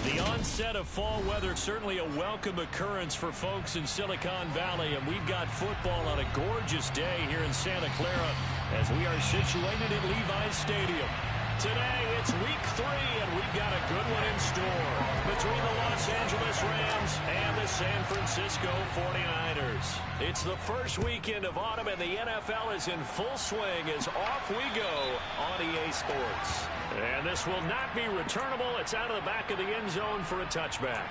The onset of fall weather, certainly a welcome occurrence for folks in Silicon Valley, and we've got football on a gorgeous day here in Santa Clara as we are situated at Levi's Stadium. Today, it's week 3, and we've got a good one in store between the Los Angeles Rams and the San Francisco 49ers. It's the first weekend of autumn, and the NFL is in full swing as off we go on EA Sports. And this will not be returnable. It's out of the back of the end zone for a touchback.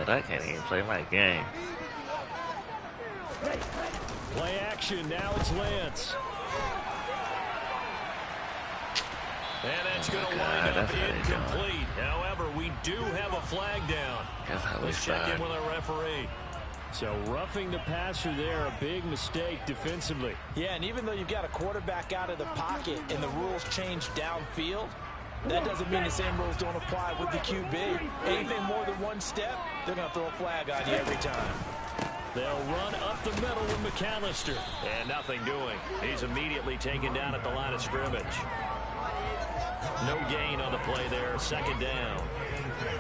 I can't even play my game. Play action. Now it's Lance. And that's going to wind up incomplete. However, we do have a flag down. Let's check in with our referee. So roughing the passer there, a big mistake defensively. Yeah, and even though you've got a quarterback out of the pocket and the rules change downfield, that doesn't mean the same rules don't apply with the QB. Anything more than one step, they're going to throw a flag on you every time. They'll run up the middle with McAllister. And nothing doing. He's immediately taken down at the line of scrimmage. No gain on the play there. Second down.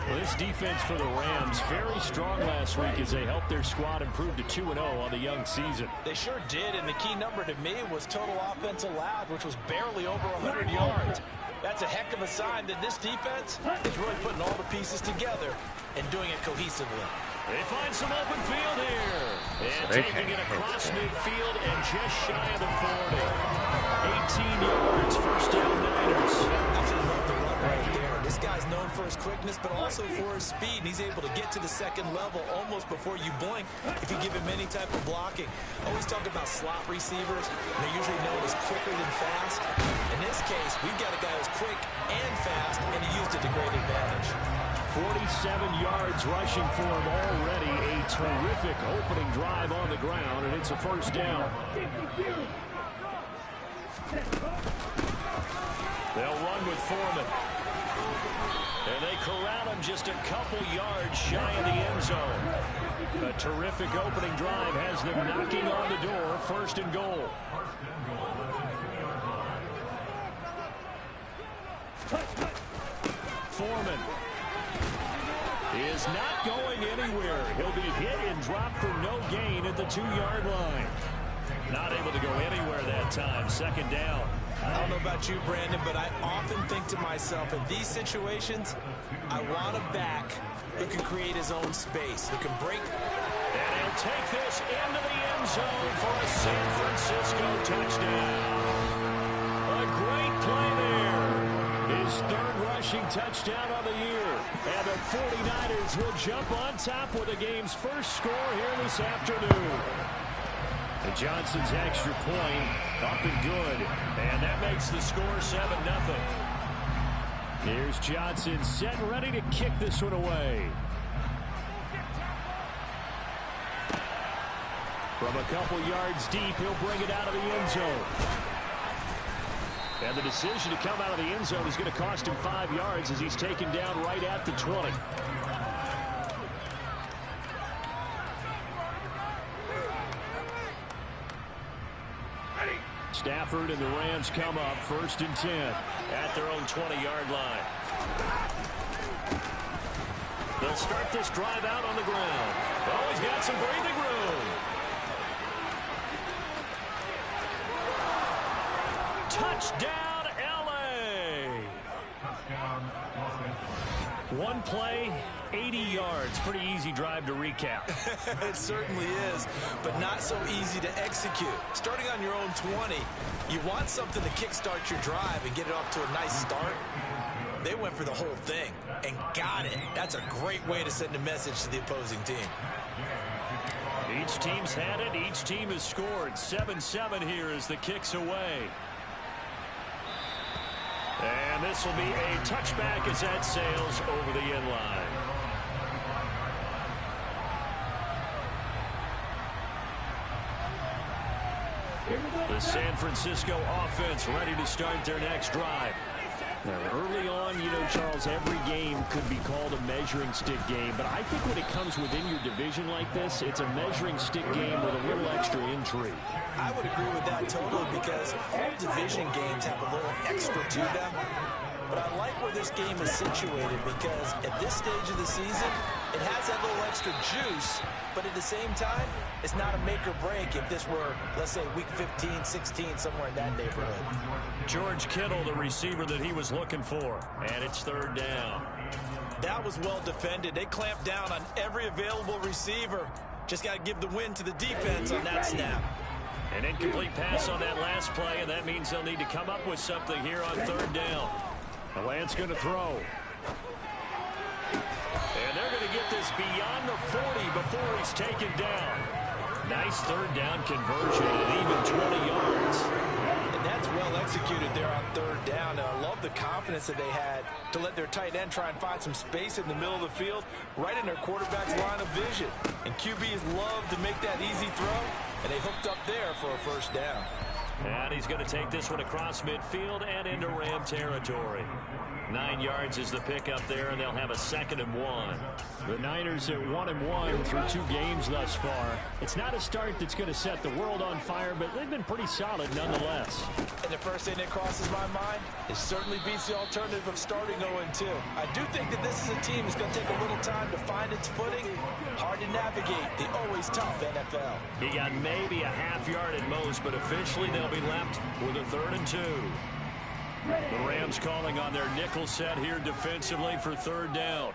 Well, this defense for the Rams, very strong last week as they helped their squad improve to 2-0 on the young season. They sure did, and the key number to me was total offense allowed, which was barely over 100 yards. That's a heck of a sign that this defense is really putting all the pieces together and doing it cohesively. They find some open field here. And taking it across midfield and just shy of the 40. 18 yards, first down Niners. Absolutely love the run right there. This guy's known for his quickness, but also for his speed. And he's able to get to the second level almost before you blink if you give him any type of blocking. Always talk about slot receivers. They're usually known as quicker than fast. In this case, we've got a guy who's quick and fast, and he used it to great advantage. 47 yards rushing for him already. A terrific opening drive on the ground, and it's a first down. They'll run with Foreman. And they corral him just a couple yards shy of the end zone. A terrific opening drive has them knocking on the door. First and goal. Foreman is not going anywhere. He'll be hit and dropped for no gain at the 2-yard line. Not able to go anywhere that time. Second down. I don't know about you, Brandon, but I often think to myself, in these situations, I want a back who can create his own space, who can break. And he'll take this into the end zone for a San Francisco touchdown. A great play there. His third rushing touchdown of the year. And the 49ers will jump on top with the game's first score here this afternoon. And Johnson's extra point up and good. And that makes the score 7-0. Here's Johnson set and ready to kick this one away. From a couple yards deep, he'll bring it out of the end zone. And the decision to come out of the end zone is going to cost him 5 yards as he's taken down right at the 20. Stafford and the Rams come up first and 10 at their own 20-yard line. They'll start this drive out on the ground. Oh, he's got some breathing room. Touchdown, L.A. One play, 80 yards. Pretty easy drive to recap. It certainly is, but not so easy to execute. Starting on your own 20, you want something to kickstart your drive and get it off to a nice start. They went for the whole thing and got it. That's a great way to send a message to the opposing team. Each team's had it. Each team has scored. 7-7 here as the kick's away. And this will be a touchback as that sails over the end line. The San Francisco offense ready to start their next drive. Now, early on, you know, Charles, every game could be called a measuring stick game, but I think when it comes within your division like this, it's a measuring stick game with a little extra intrigue. I would agree with that totally because all division games have a little extra to them. But I like where this game is situated because at this stage of the season, it has that little extra juice, but at the same time, it's not a make or break if this were, let's say, week 15, 16, somewhere in that neighborhood. George Kittle, the receiver that he was looking for, and it's third down. That was well defended. They clamped down on every available receiver. Just got to give the win to the defense on that snap. An incomplete pass on that last play, and that means they'll need to come up with something here on third down. The Lance going to throw. And they're going to get this beyond the 40 before he's taken down. Nice third down conversion at even 20 yards. And that's well executed there on third down. And I love the confidence that they had to let their tight end try and find some space in the middle of the field, right in their quarterback's line of vision. And QBs love to make that easy throw, and they hooked up there for a first down. And he's going to take this one across midfield and into Ram territory. 9 yards is the pickup there, and they'll have a 2nd and 1. The Niners at 1-1 through 2 games thus far. It's not a start that's going to set the world on fire, but they've been pretty solid nonetheless. And the first thing that crosses my mind is certainly beats the alternative of starting 0-2. I do think that this is a team that's going to take a little time to find its footing. Hard to navigate the always tough NFL. He got maybe a half yard at most, but officially they'll be left with a 3rd and 2. The Rams calling on their nickel set here defensively for third down.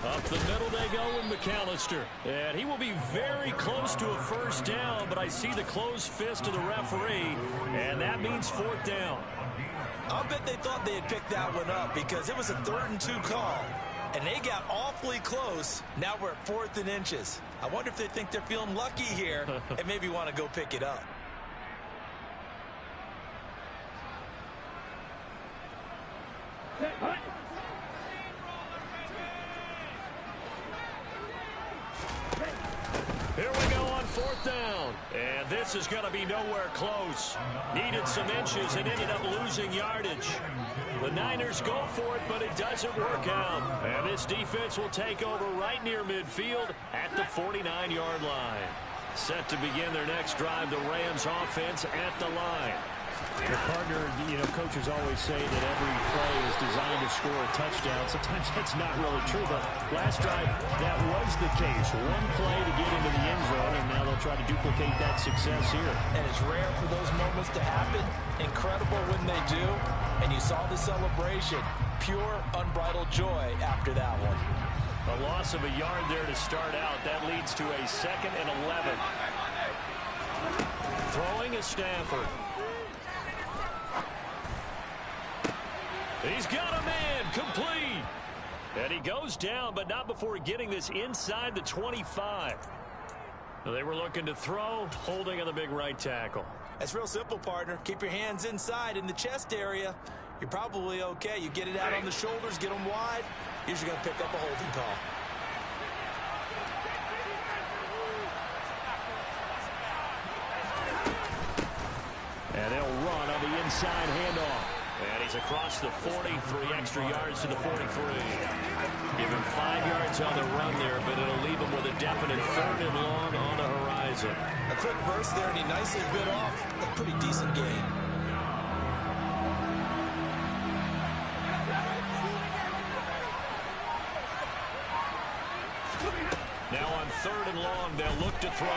Up the middle they go with McAllister. And he will be very close to a first down, but I see the closed fist of the referee, and that means 4th down. I'll bet they thought they had picked that one up because it was a 3rd and 2 call. And they got awfully close. Now we're at 4th and inches. I wonder if they think they're feeling lucky here and maybe want to go pick it up. Here we go on 4th down. And this is going to be nowhere close. Needed some inches and ended up losing yardage. The Niners go for it, but it doesn't work out. And this defense will take over right near midfield at the 49-yard line. Set to begin their next drive, the Rams offense at the line. The partner, you know, coaches always say that every play is designed to score a touchdown. Sometimes that's not really true, but last drive, that was the case. One play to get into the end zone, and now they'll try to duplicate that success here. And it's rare for those moments to happen. Incredible when they do. And you saw the celebration. Pure, unbridled joy after that one. A loss of a yard there to start out. That leads to a 2nd and 11. Throwing is Stafford. He's got a man, complete. And he goes down, but not before getting this inside the 25. They were looking to throw, holding on the big right tackle. That's real simple, partner. Keep your hands inside in the chest area. You're probably okay. You get it out on the shoulders, get them wide. Usually going to pick up a holding call. And they'll run on the inside handoff. And he's across the 40, 3 extra yards to the 43. Give him 5 yards on the run there, but it'll leave him with a definite 3rd and long on the horizon. A quick burst there, and he nicely bit off a pretty decent gain. Now on 3rd and long, they'll look to throw.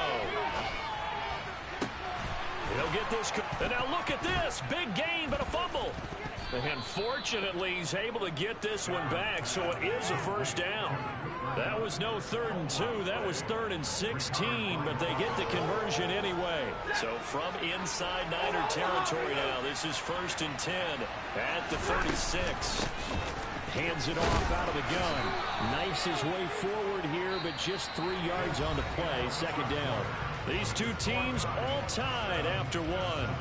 They'll get this. And now look at this. Big gain, but a fumble. And fortunately, he's able to get this one back, so it is a first down. That was no 3rd and 2. That was 3rd and 16, but they get the conversion anyway. So from inside Niner territory now, this is 1st and 10 at the 36. Hands it off out of the gun. Knifes his way forward here, but just 3 yards on the play. 2nd down. These two teams all tied after 1.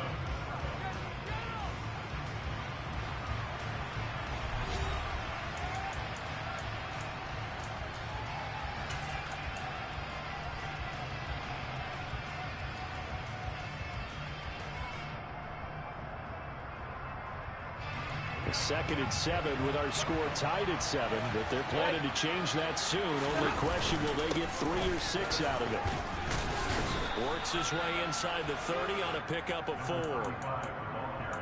2nd and 7 with our score tied at 7, but they're planning to change that soon. Only question, will they get 3 or 6 out of it? Works his way inside the 30 on a pickup of 4.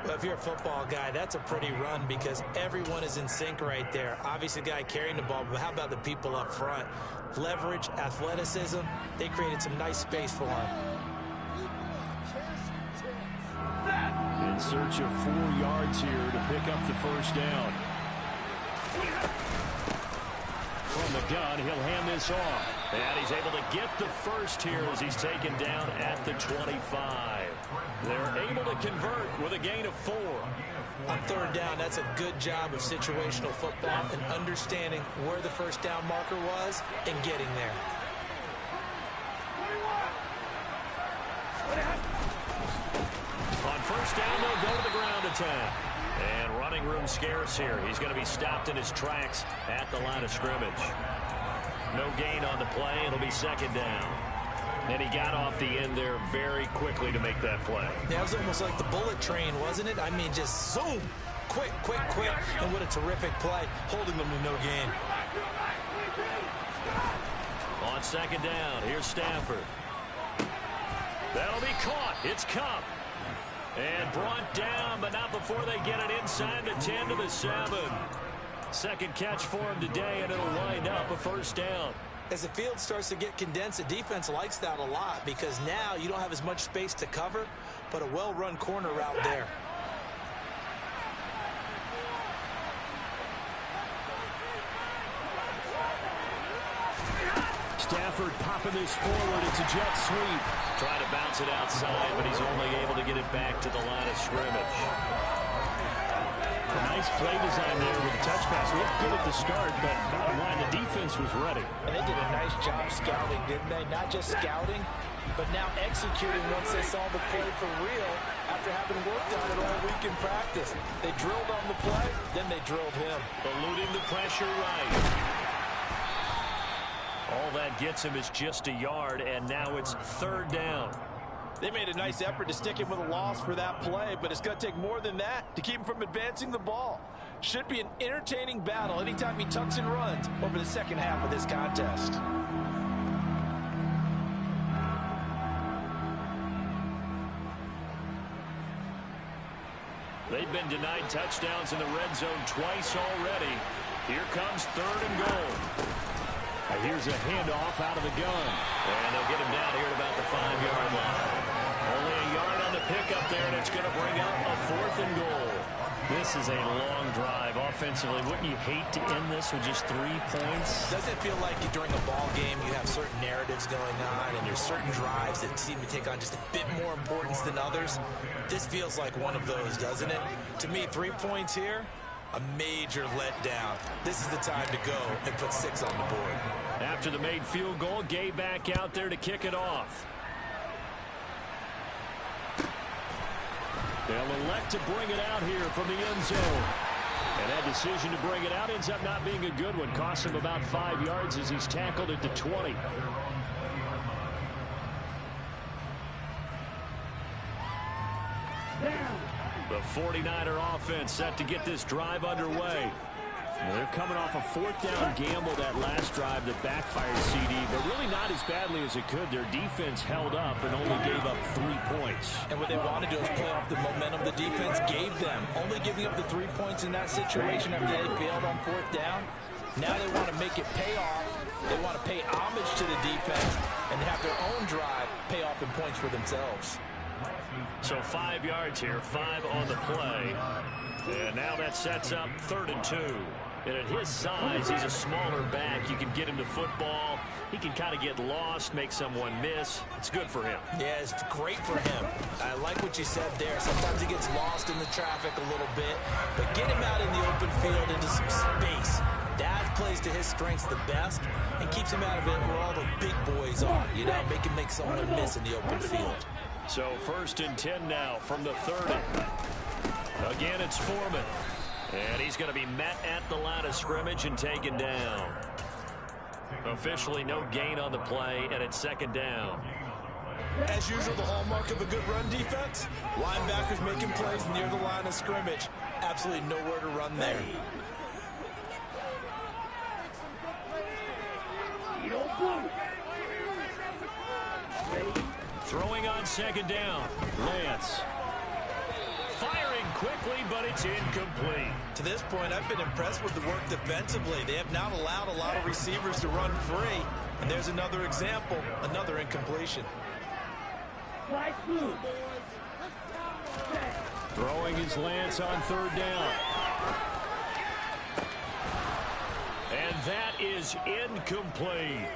Well, if you're a football guy, that's a pretty run because everyone is in sync right there. Obviously, the guy carrying the ball, but how about the people up front? Leverage, athleticism, they created some nice space for him. In search of 4 yards here to pick up the first down. From the gun, he'll hand this off. And he's able to get the first here as he's taken down at the 25. They're able to convert with a gain of 4. On 3rd down, that's a good job of situational football and understanding where the first down marker was and getting there. On first down, they'll go to the ground attack. And running room scarce here. He's going to be stopped in his tracks at the line of scrimmage. No gain on the play. It'll be 2nd down. And he got off the end there very quickly to make that play. Yeah, it was almost like the bullet train, wasn't it? I mean, just zoom. Quick, quick, quick. And what a terrific play, holding them to no gain. On 2nd down, here's Stafford. That'll be caught. It's Cup. And brought down, but not before they get it inside the 10 to the 7. Second catch for him today, and it'll wind up a first down. As the field starts to get condensed, the defense likes that a lot because now you don't have as much space to cover, but a well-run corner route there. Stafford popping this forward. It's a jet sweep. Trying to bounce it outside, but he's only able to get it back to the line of scrimmage. A nice play design there with the touch pass. Looked good at the start, but bottom line, the defense was ready. And they did a nice job scouting, didn't they? Not just scouting, but now executing once they saw the play for real after having worked on it all week in practice. They drilled on the play, then they drilled him. Eluding the pressure right. All that gets him is just a yard, and now it's 3rd down. They made a nice effort to stick him with a loss for that play, but it's going to take more than that to keep him from advancing the ball. Should be an entertaining battle anytime he tucks and runs over the second half of this contest. They've been denied touchdowns in the red zone twice already. Here comes 3rd and goal. Here's a handoff out of the gun. And they'll get him down here at about the 5-yard line. Only a yard on the pickup there, and it's going to bring up a 4th and goal. This is a long drive offensively. Wouldn't you hate to end this with just 3 points? Doesn't it feel like during a ball game you have certain narratives going on and there's certain drives that seem to take on just a bit more importance than others? This feels like one of those, doesn't it? To me, 3 points here, a major letdown. This is the time to go and put 6 on the board. After the made field goal, Gay back out there to kick it off. They'll elect to bring it out here from the end zone. And that decision to bring it out ends up not being a good one. Costs him about 5 yards as he's tackled at the 20. The 49er offense set to get this drive underway. They're coming off a 4th down gamble that last drive that backfired CD, but really not as badly as it could. Their defense held up and only gave up 3 points. And what they want to do is play off the momentum the defense gave them. Only giving up the 3 points in that situation after they failed on 4th down. Now they want to make it pay off. They want to pay homage to the defense and have their own drive pay off in points for themselves. So 5 yards here, 5 on the play. And now that sets up 3rd and 2. And at his size, he's a smaller back. You can get him to football. He can kind of get lost, make someone miss. It's good for him. Yeah, it's great for him. I like what you said there. Sometimes he gets lost in the traffic a little bit. But get him out in the open field into some space. That plays to his strengths the best and keeps him out of it where all the big boys are. You know, make someone miss in the open field. So 1st and 10 now from the 30. Again, it's Foreman. And he's going to be met at the line of scrimmage and taken down. Officially no gain on the play, and it's 2nd down. As usual, the hallmark of a good run defense, linebackers making plays near the line of scrimmage. Absolutely nowhere to run there. Throwing on second down. Lance. Firing quickly, but it's incomplete. To this point, I've been impressed with the work defensively. They have not allowed a lot of receivers to run free. And there's another example, another incompletion. Throwing his Lance on third down. And that is incomplete.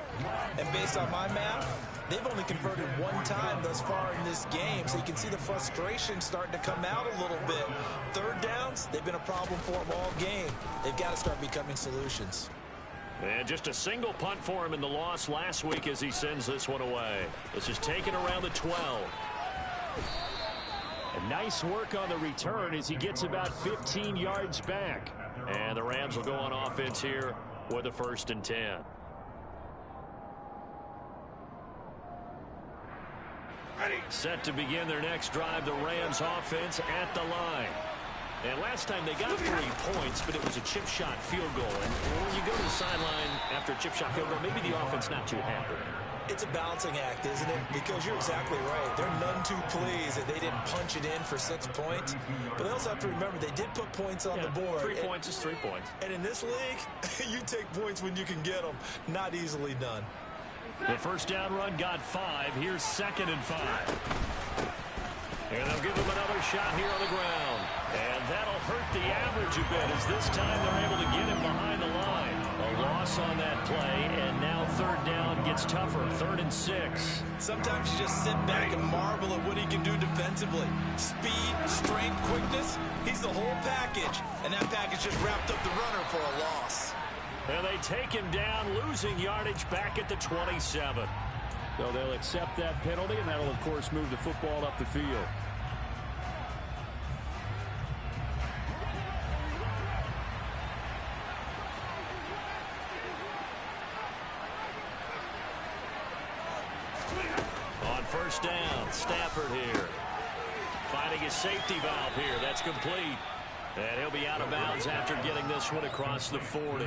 And based on my math, they've only converted one time thus far in this game, so you can see the frustration starting to come out a little bit. Third downs, they've been a problem for them all game. They've got to start becoming solutions. And just a single punt for him in the loss last week as he sends this one away. This is taken around the 12. And nice work on the return as he gets about 15 yards back. And the Rams will go on offense here with a 1st and 10. Set to begin their next drive, the Rams offense at the line. And last time they got 3 points, but it was a chip shot field goal. And when you go to the sideline after a chip shot field goal, maybe the offense not too happy. It's a balancing act, isn't it? Because you're exactly right. They're none too pleased that they didn't punch it in for 6 points. But they also have to remember they did put points on the board. 3 points is 3 points. And in this league, you take points when you can get them. Not easily done. The first down run got 5. Here's 2nd and 5. And they'll give him another shot here on the ground. And that'll hurt the average a bit as this time they're able to get him behind the line. A loss on that play, and now third down gets tougher. 3rd and 6. Sometimes you just sit back and marvel at what he can do defensively. Speed, strength, quickness, he's the whole package. And that package just wrapped up the runner for a loss. And they take him down, losing yardage back at the 27. So they'll accept that penalty, and that'll, of course, move the football up the field. On first down, Stafford here. Finding his safety valve here. That's complete. And he'll be out of bounds after getting this one across the 40.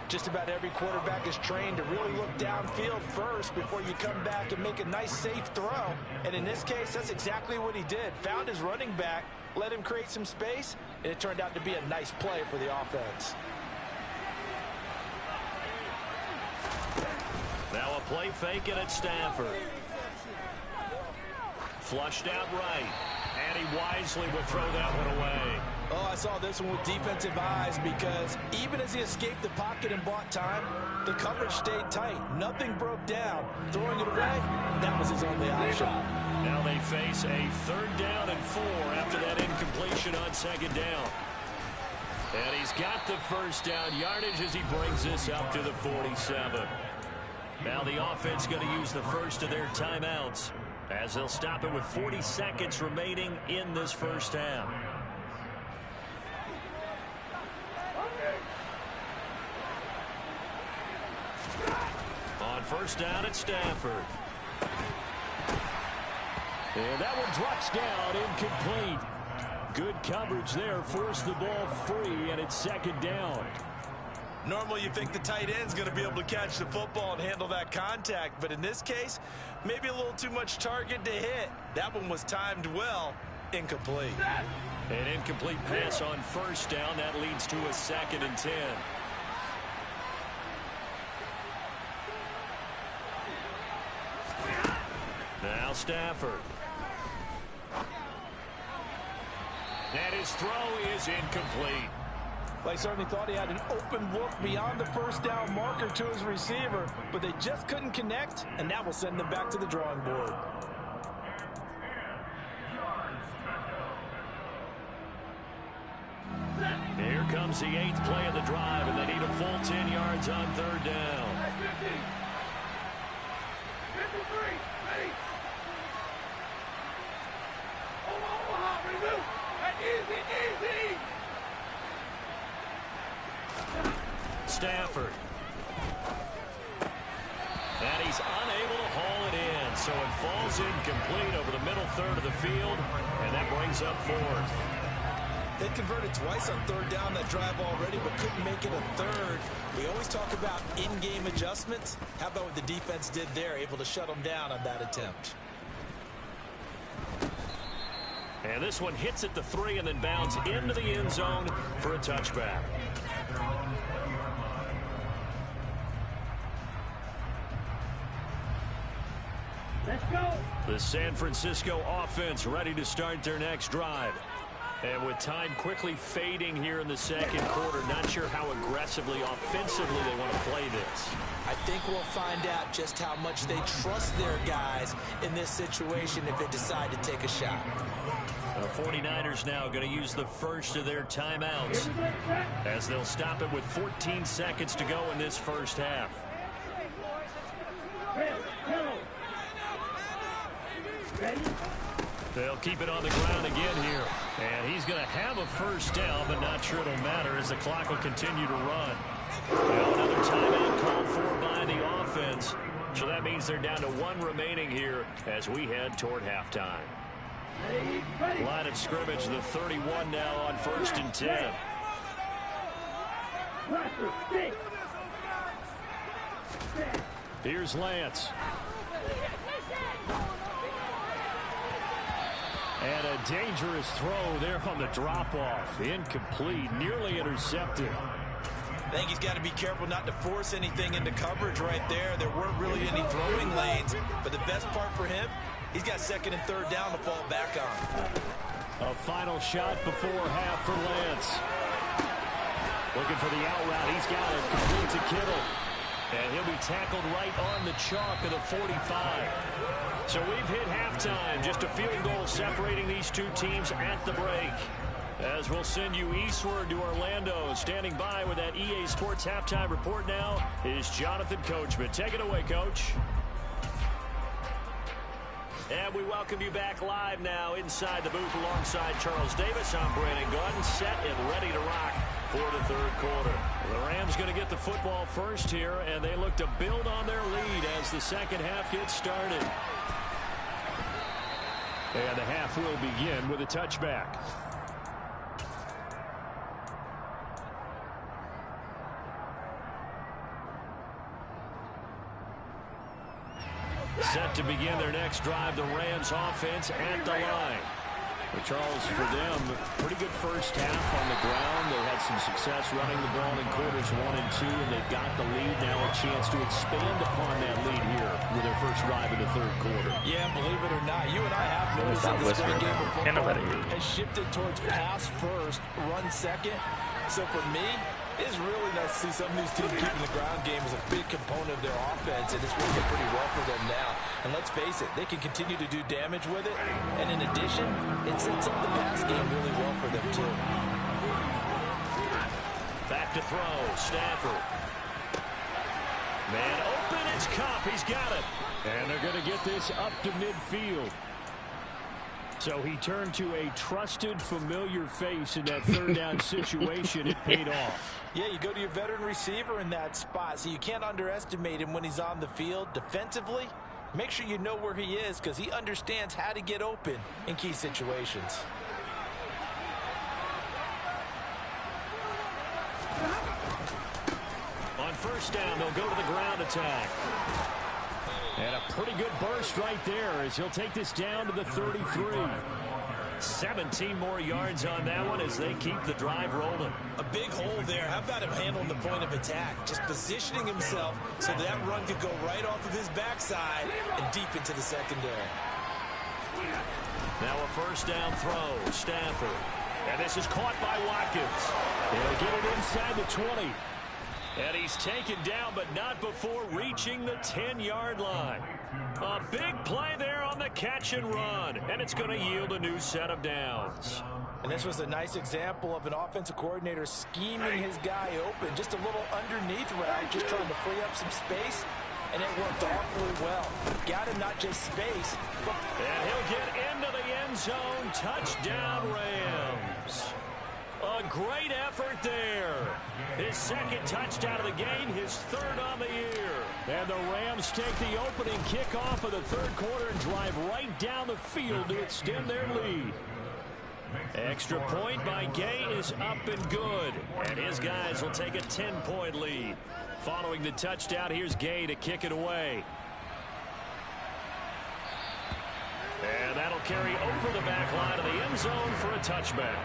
Just about every quarterback is trained to really look downfield first before you come back and make a nice, safe throw. And in this case, that's exactly what he did. Found his running back, let him create some space, and it turned out to be a nice play for the offense. Now a play fake, and it's Stafford. Flushed out right. And he wisely will throw that one away. Oh, I saw this one with defensive eyes because even as he escaped the pocket and bought time, the coverage stayed tight. Nothing broke down. Throwing it away, that was his only option. Now they face a 3rd down and 4 after that incompletion on 2nd down. And he's got the first down yardage as he brings this up to the 47. Now the offense going to use the first of their timeouts as they'll stop it with 40 seconds remaining in this first half. On first down, it's Stafford. And that one drops down, incomplete. Good coverage there, forced the ball free, and it's 2nd down. Normally you think the tight end's going to be able to catch the football and handle that contact, but in this case, maybe a little too much target to hit. That one was timed well. Incomplete. An incomplete pass on first down. That leads to a 2nd and 10. Now Stafford. And his throw is incomplete. They certainly thought he had an open look beyond the first down marker to his receiver, but they just couldn't connect, and that will send them back to the drawing board. Here comes the 8th play of the drive, and they need a full 10 yards on 3rd down. Stafford. And he's unable to haul it in. so it falls incomplete over the middle third of the field, and that brings up fourth. They converted twice on third down that drive already, but couldn't make it a third. We always talk about in-game adjustments. How about what the defense did there, able to shut them down on that attempt? And this one hits at the 3 and then bounds into the end zone for a touchback. Let's go. The San Francisco offense ready to start their next drive. And with time quickly fading here in the second quarter, not sure how aggressively, offensively they want to play this. I think we'll find out just how much they trust their guys in this situation if they decide to take a shot. The 49ers now going to use the first of their timeouts as they'll stop it with 14 seconds to go in this first half. Ready? They'll keep it on the ground again here. And he's going to have a first down, but not sure it'll matter as the clock will continue to run. Well, another timeout called for by the offense. So that means they're down to 1 remaining here as we head toward halftime. Line of scrimmage, the 31 now on 1st and 10. Here's Lance. And a dangerous throw there on the drop-off. Incomplete, nearly intercepted. I think he's got to be careful not to force anything into coverage right there. There weren't really any throwing lanes, but the best part for him, he's got 2nd and 3rd down to fall back on. A final shot before half for Lance. Looking for the out route. He's got it. Complete to Kittle. And he'll be tackled right on the chalk of the 45. So we've hit halftime. Just a field goal separating these two teams at the break. As we'll send you eastward to Orlando. Standing by with that EA Sports halftime report now is Jonathan Coachman. Take it away, Coach. And we welcome you back live now inside the booth alongside Charles Davis. I'm Brandon Gaudin, set and ready to rock for the third quarter. The Rams going to get the football first here, and they look to build on their lead as the second half gets started. And the half will begin with a touchback. Set to begin their next drive, the Rams offense at the line. But Charles, for them, pretty good first half on the ground. They had some success running the ball in quarters 1 and 2, and they've got the lead now, a chance to expand upon that lead here with their first drive in the third quarter. Yeah, believe it or not, you and I have noticed that this great game of football has shifted towards pass first, run second. So for me, it's really nice to see some of these teams keeping the ground game as a big component of their offense, and it's working pretty well for them now. And let's face it, they can continue to do damage with it. And in addition, it sets up the pass game really well for them, too. Back to throw, Stafford. Man open, it's Kupp, he's got it. And they're going to get this up to midfield. So he turned to a trusted, familiar face in that third down situation. It paid off. Yeah, you go to your veteran receiver in that spot, so you can't underestimate him when he's on the field. Defensively, make sure you know where he is because he understands how to get open in key situations. On first down, they'll go to the ground attack. And a pretty good burst right there as he'll take this down to the 33. 17 more yards on that one as they keep the drive rolling. A big hole there. How about him handling the point of attack? Just positioning himself so that run could go right off of his backside and deep into the secondary. Now a first down throw. Stafford. And this is caught by Watkins. They'll get it inside the 20. And he's taken down, but not before reaching the 10-yard line. A big play there on the catch and run, and it's going to yield a new set of downs. And this was a nice example of an offensive coordinator scheming his guy open. Just a little underneath route, just trying to free up some space, and it worked awfully well. Got him not just space, but... And he'll get into the end zone. Touchdown, Rams. A great effort there. His second touchdown of the game, his third on the year. And the Rams take the opening kickoff of the third quarter and drive right down the field to extend their lead. Extra point by Gay is up and good. And his guys will take a 10-point lead. Following the touchdown, here's Gay to kick it away. And that'll carry over the back line of the end zone for a touchback.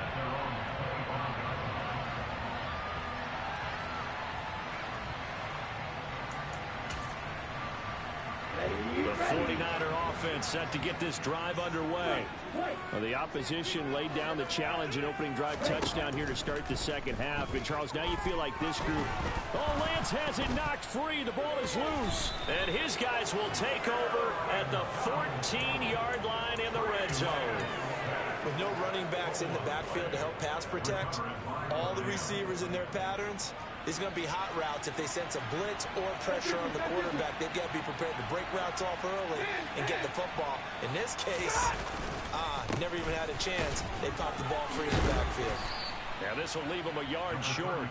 The 49er offense set to get this drive underway. Well, the opposition laid down the challenge and opening drive touchdown here to start the second half. And, Charles, now you feel like this group. Oh, Lance has it knocked free. The ball is loose. And his guys will take over at the 14-yard line in the red zone. With no running backs in the backfield to help pass protect, all the receivers in their patterns, it's going to be hot routes. If they sense a blitz or pressure on the quarterback, they've got to be prepared to break routes off early and get the football. In this case, never even had a chance. They popped the ball free in the backfield. Now this will leave them a yard short.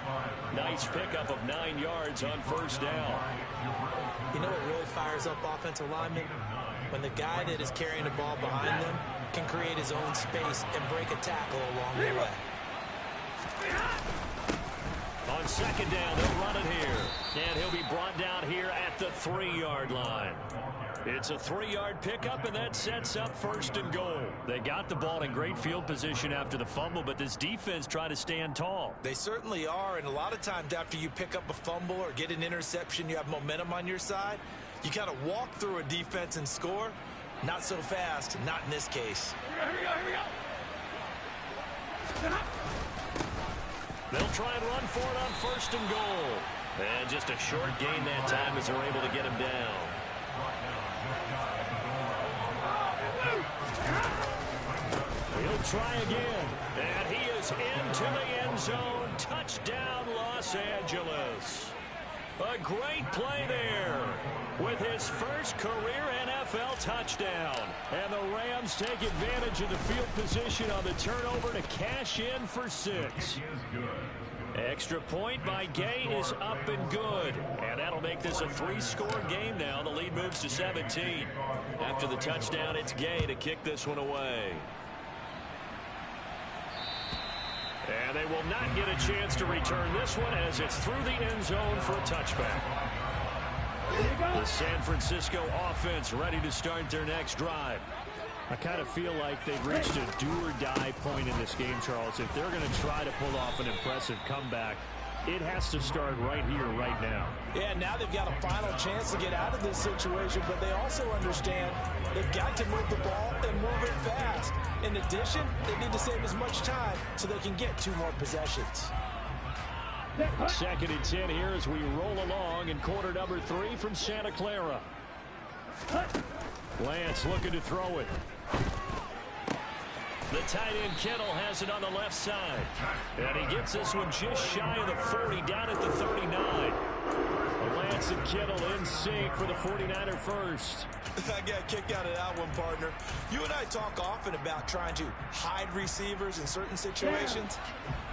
Nice pickup of 9 yards on first down. You know what really fires up offensive linemen? When the guy that is carrying the ball behind them can create his own space and break a tackle along the way. On second down, they'll run it here. And he'll be brought down here at the 3-yard line. It's a 3-yard pickup, and that sets up first and goal. They got the ball in great field position after the fumble, but this defense tried to stand tall. They certainly are, and a lot of times after you pick up a fumble or get an interception, you have momentum on your side. You kind of walk through a defense and score. Not so fast, not in this case. Here we go. They'll try and run for it on first and goal. And just a short gain that time as they're able to get him down. He'll try again. And he is into the end zone. Touchdown, Los Angeles. A great play there with his first career NFL touchdown. And the Rams take advantage of the field position on the turnover to cash in for 6. Extra point by Gay is up and good. And that'll make this a 3-score game now. The lead moves to 17. After the touchdown, it's Gay to kick this one away. And they will not get a chance to return this one as it's through the end zone for a touchback. The San Francisco offense ready to start their next drive. I kind of feel like they've reached a do-or-die point in this game, Charles. If they're going to try to pull off an impressive comeback, it has to start right here, right now. Yeah, now they've got a final chance to get out of this situation, but they also understand they've got to move the ball and move it fast. In addition, they need to save as much time so they can get 2 more possessions. Second and 10 here as we roll along in quarter number 3 from Santa Clara. Lance looking to throw it. The tight end Kittle has it on the left side. And he gets this one just shy of the 40, down at the 39. Lance and Kittle in sync for the 49er first. I got a kick out of that one, partner. You and I talk often about trying to hide receivers in certain situations,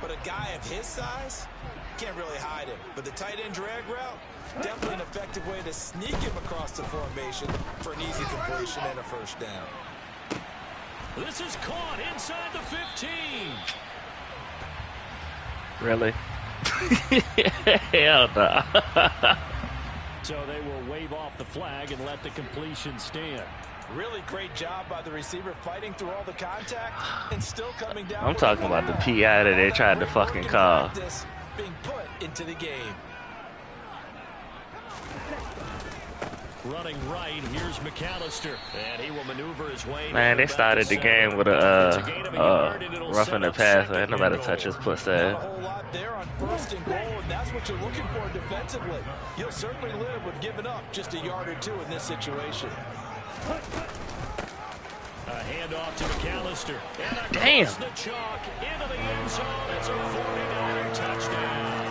but a guy of his size can't really hide him. But the tight end drag route, definitely an effective way to sneak him across the formation for an easy completion and a first down. This is caught inside the 15. Really? Hell no. So they will wave off the flag and let the completion stand. Really great job by the receiver fighting through all the contact and still coming down. I'm talking about the PI that they tried to fucking call. Being put into the game. Running right, here's McAllister, and he will maneuver his way. Man, they started the game with a roughing the pass. Ain't nobody touch his pussy. A whole lot there on first and goal, and that's what you're looking for defensively. You'll certainly live with giving up just a yard or 2 in this situation. A handoff to McAllister. And damn. The chalk into the end zone. It's a 49er touchdown.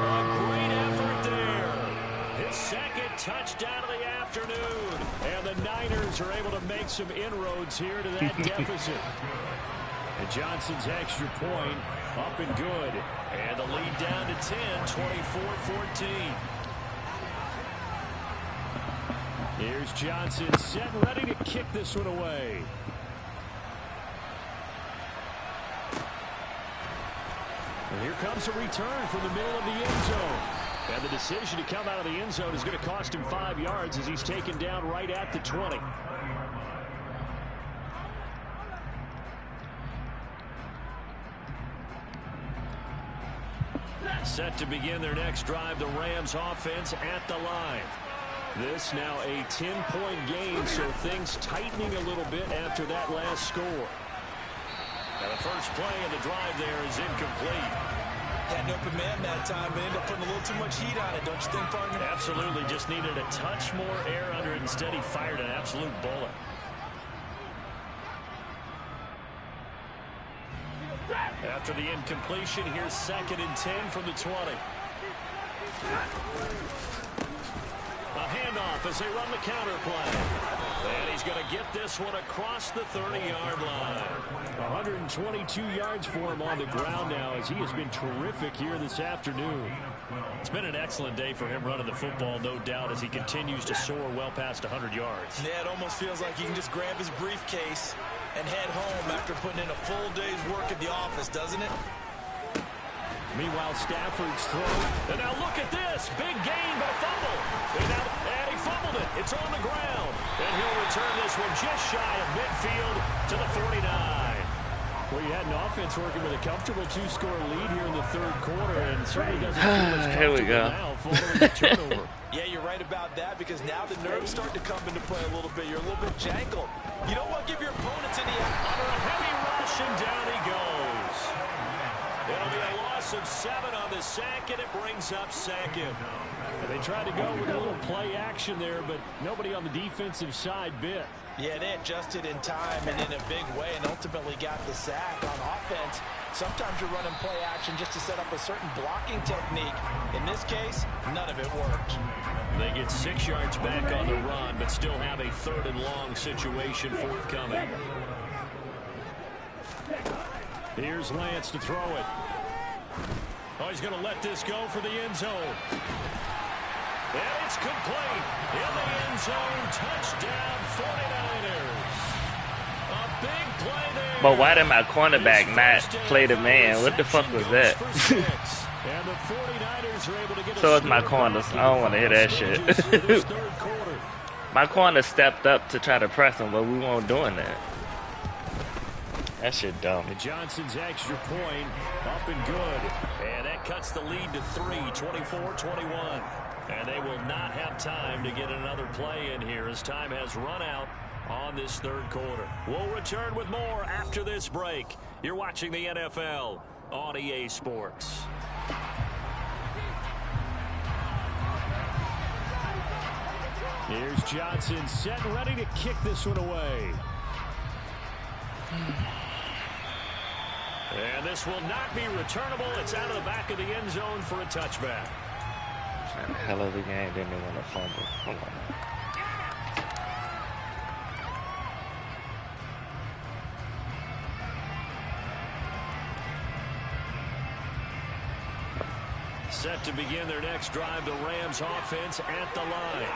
A great effort there. His second touchdown of the afternoon. And the Niners are able to make some inroads here to that deficit. And Johnson's extra point up and good. And the lead down to 10, 24-14. Here's Johnson set and ready to kick this one away. And here comes a return from the middle of the end zone. And the decision to come out of the end zone is going to cost him 5 yards as he's taken down right at the 20. Set to begin their next drive, the Rams offense at the line. This now a 10-point game, so things tightening a little bit after that last score. Now the first play of the drive there is incomplete. Had an open man that time, but ended up putting a little too much heat on it, don't you think, partner? Absolutely, just needed a touch more air under it. Instead, he fired an absolute bullet. After the incompletion, here's 2nd and 10 from the 20. A handoff as they run the counter play. And he's going to get this one across the 30-yard line. 122 yards for him on the ground now as he has been terrific here this afternoon. It's been an excellent day for him running the football, no doubt, as he continues to soar well past 100 yards. Yeah, it almost feels like he can just grab his briefcase and head home after putting in a full day's work at the office, doesn't it? Meanwhile, Stafford's throw. And now look at this. Big gain, but a fumble. And he fumbled it. It's on the ground. And he'll return this one just shy of midfield to the 49. Well, you had an offense working with a comfortable 2-score lead here in the third quarter, and certainly doesn't feel as comfortable now following the turnover. Yeah, you're right about that, because now the nerves start to come into play a little bit. You're a little bit jangled. You don't want to give your opponents any... Under a heavy rush, and down he goes. It'll be a loss of 7 on the sack, and it brings up 2nd. They tried to go with a little play action there, but nobody on the defensive side bit. Yeah, they adjusted in time and in a big way and ultimately got the sack. On offense, sometimes you're running play action just to set up a certain blocking technique. In this case, none of it worked. They get 6 yards back on the run, but still have a 3rd and long situation forthcoming. Here's Lance to throw it. Oh, he's going to let this go for the end zone. And it's complete. In the end zone, touchdown 49ers. A big play there. But why did my cornerback not play the man? What the fuck was that? And the 49ers are able to get So it's my corners. I don't want to hear that shit. My corner stepped up to try to press him, but we weren't doing that. That shit dumb. And Johnson's extra point up and good. And that cuts the lead to 3, 24-21. And they will not have time to get another play in here as time has run out on this third quarter. We'll return with more after this break. You're watching the NFL on EA Sports. Here's Johnson set and ready to kick this one away. And this will not be returnable. It's out of the back of the end zone for a touchback. A hell of a game, didn't want to fumble. Come on. Set to begin their next drive, the Rams offense at the line.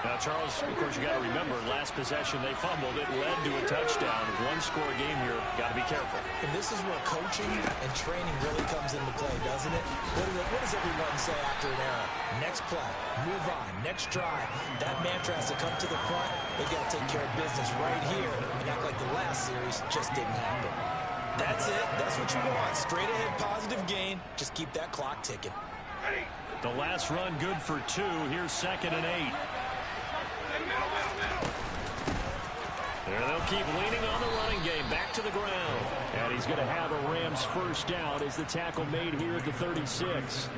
Now, Charles, of course, you got to remember, last possession they fumbled. It led to a touchdown. One-score game here. Got to be careful. And this is where coaching and training really comes into play, doesn't it? What does everyone say after an error? Next play, move on, next drive. That mantra has to come to the front. They got to take care of business right here and act like the last series just didn't happen. That's it. That's what you want. Straight ahead positive gain. Just keep that clock ticking. The last run good for 2. Here's 2nd and 8. And they'll keep leaning on the running game. Back to the ground. And he's going to have a Rams first down as the tackle made here at the 36.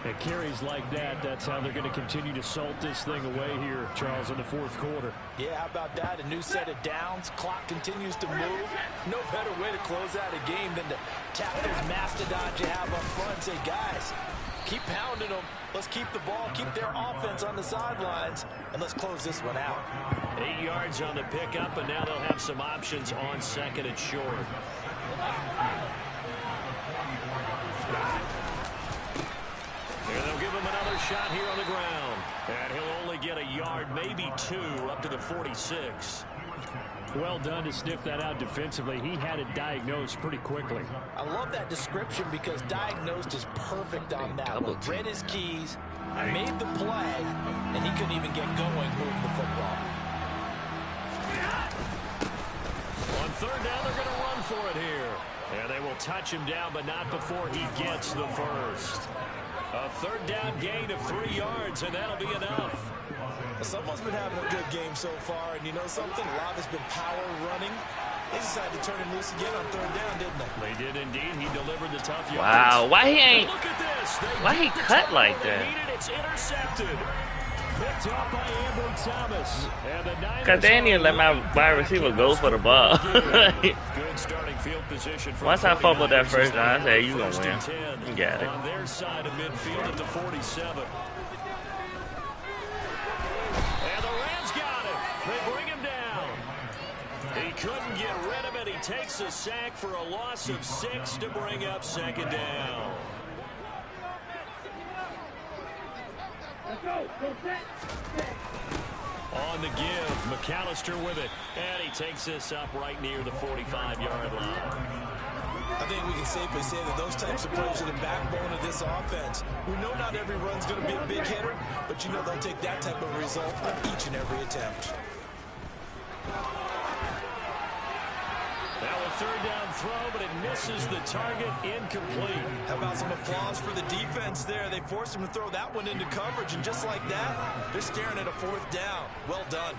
It carries like that. That's how they're going to continue to salt this thing away here, Charles, in the fourth quarter. Yeah, how about that? A new set of downs. Clock continues to move. No better way to close out a game than to tap those mastodons you have up front and say, guys, Keep pounding them. Let's keep the ball, keep their offense on the sidelines, and let's close this one out. 8 yards on the pickup, and now they'll have some options on second and short. Here they'll give him another shot here on the ground. And he'll only get a yard, maybe 2, up to the 46. Well done to sniff that out defensively. He had it diagnosed pretty quickly. I love that description because diagnosed is perfect on that one. Read his keys, made the play, and he couldn't even get going moving the football. On third down, they're going to run for it here. And they will touch him down, but not before he gets the first. A third down gain of 3 yards, and that'll be enough. Someone's been having a good game so far, and you know something? A lot has been power running. They decided to turn him loose again on third down, didn't they? They did indeed. He delivered the tough yards. Wow, why he ain't? Look at this. Why he cut like that? It's intercepted. Picked off by Ambry Thomas. Cause they didn't even let my wide receiver go for the ball. Good starting field position. Once I fumbled that first down, I said, "You gonna win? You got it." On their side of midfield at the 47. And the Rams got him. They bring him down. He couldn't get rid of it. He takes a sack for a loss of 6 to bring up second down. On the give, McAllister with it, and he takes this up right near the 45-yard line. I think we can safely say that those types of plays are the backbone of this offense. We know not every run's going to be a big hitter, but you know they'll take that type of result on each and every attempt. Now a third down throw, but it misses the target, incomplete. How about some applause for the defense there? They forced him to throw that one into coverage, and just like that, they're staring at a fourth down. Well done.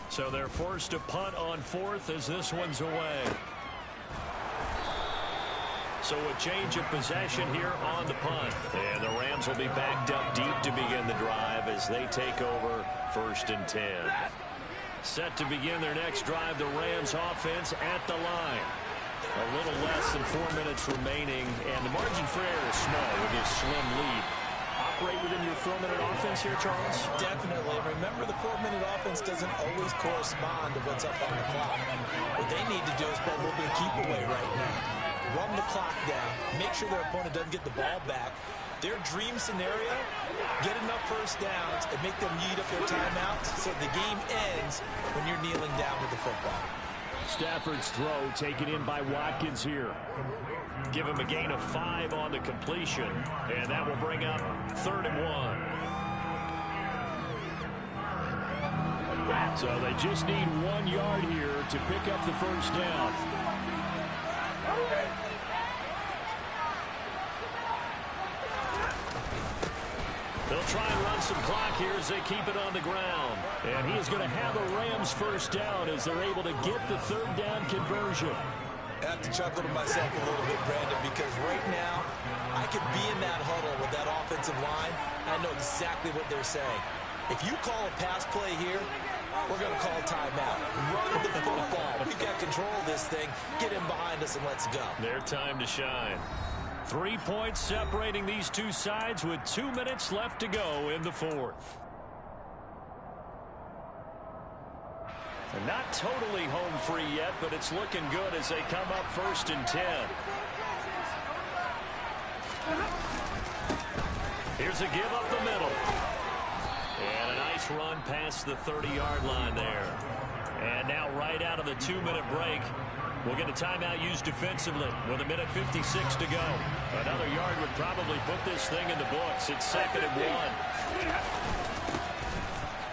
So they're forced to punt on fourth as this one's away. So a change of possession here on the punt. And the Rams will be backed up deep to begin the drive as they take over 1st and 10. Set to begin their next drive, the Rams offense at the line. A little less than 4 minutes remaining, and the margin for error is small with this slim lead. Operate within your 4-minute offense here, Charles? Definitely. Remember, the 4-minute offense doesn't always correspond to what's up on the clock. What they need to do is play a little bit of keep away right now. Run the clock down. Make sure their opponent doesn't get the ball back. Their dream scenario, get enough first downs and make them eat up their timeouts so the game ends when you're kneeling down with the football. Stafford's throw taken in by Watkins here. Give him a gain of 5 on the completion, and that will bring up 3rd and 1. So they just need 1 yard here to pick up the first down. They'll try and run some clock here as they keep it on the ground. And he is going to have a Rams first down as they're able to get the 3rd down conversion. I have to chuckle to myself a little bit, Brandon, because right now I could be in that huddle with that offensive line. I know exactly what they're saying. If you call a pass play here, we're going to call a timeout. Run the football. We've got control of this thing. Get in behind us and let's go. Their time to shine. 3 points separating these two sides with 2 minutes left to go in the 4th. And not totally home free yet, but it's looking good as they come up 1st and 10. Here's a give up the middle. And a nice run past the 30-yard line there. And now right out of the 2-minute break, we'll get a timeout used defensively with 1:56 to go. Another yard would probably put this thing in the books. It's 2nd and 1.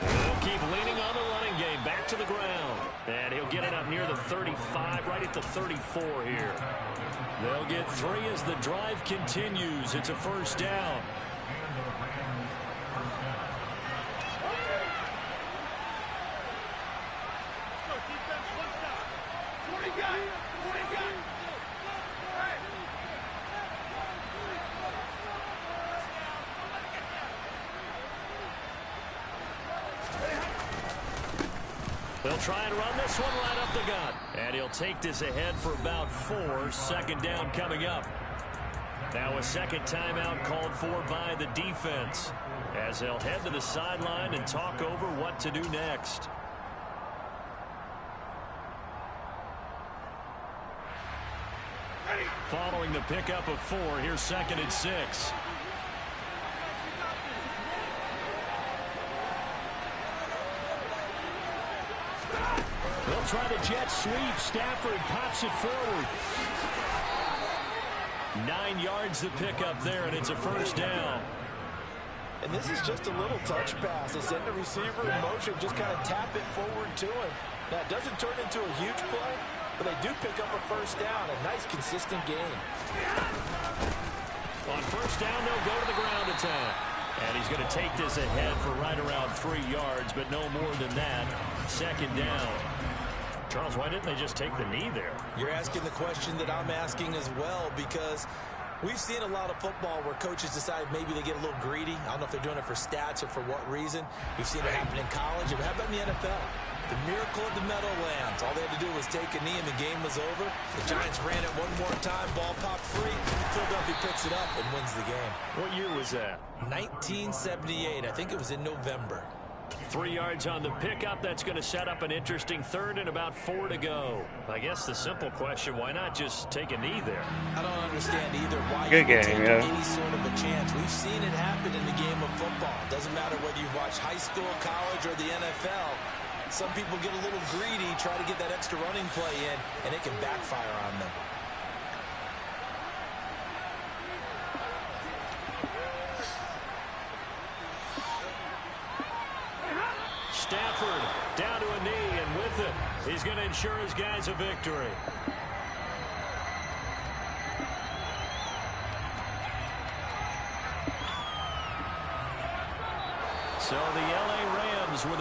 They'll keep leaning on the running game. Back to the ground. And he'll get it up near the 35, right at the 34 here. They'll get 3 as the drive continues. It's a first down. They'll They'll try and run this one right up the gut. And he'll take this ahead for about 4. Second down coming up. Now a second timeout called for by the defense, as they'll head to the sideline and talk over what to do next. Following the pickup of 4, here's 2nd and 6. They'll try the jet sweep. Stafford pops it forward. 9 yards to pick up there, and it's a first down. And this is just a little touch pass. They send the receiver in motion, just kind of tap it forward to him. Now, it doesn't turn into a huge play, but they do pick up a first down. A nice, consistent game. On first down, they'll go to the ground attack. And he's going to take this ahead for right around 3 yards, but no more than that. Second down. Charles, why didn't they just take the knee there? You're asking the question that I'm asking as well, because we've seen a lot of football where coaches decide maybe they get a little greedy. I don't know if they're doing it for stats or for what reason. We've seen it happen in college. But how about in the NFL? The miracle of the Meadowlands. All they had to do was take a knee and the game was over. The Giants ran it one more time. Ball popped free. Philadelphia picks it up and wins the game. What year was that? 1978. I think it was in November. 3 yards on the pickup. That's going to set up an interesting third and about 4 to go. I guess the simple question, why not just take a knee there? I don't understand either why Good you would game, take yeah. any sort of a chance. We've seen it happen in the game of football. Doesn't matter whether you've watched high school, college, or the NFL. Some people get a little greedy, try to get that extra running play in, and it can backfire on them. Stafford down to a knee, and with it, he's going to ensure his guys a victory. So the LA Rams with a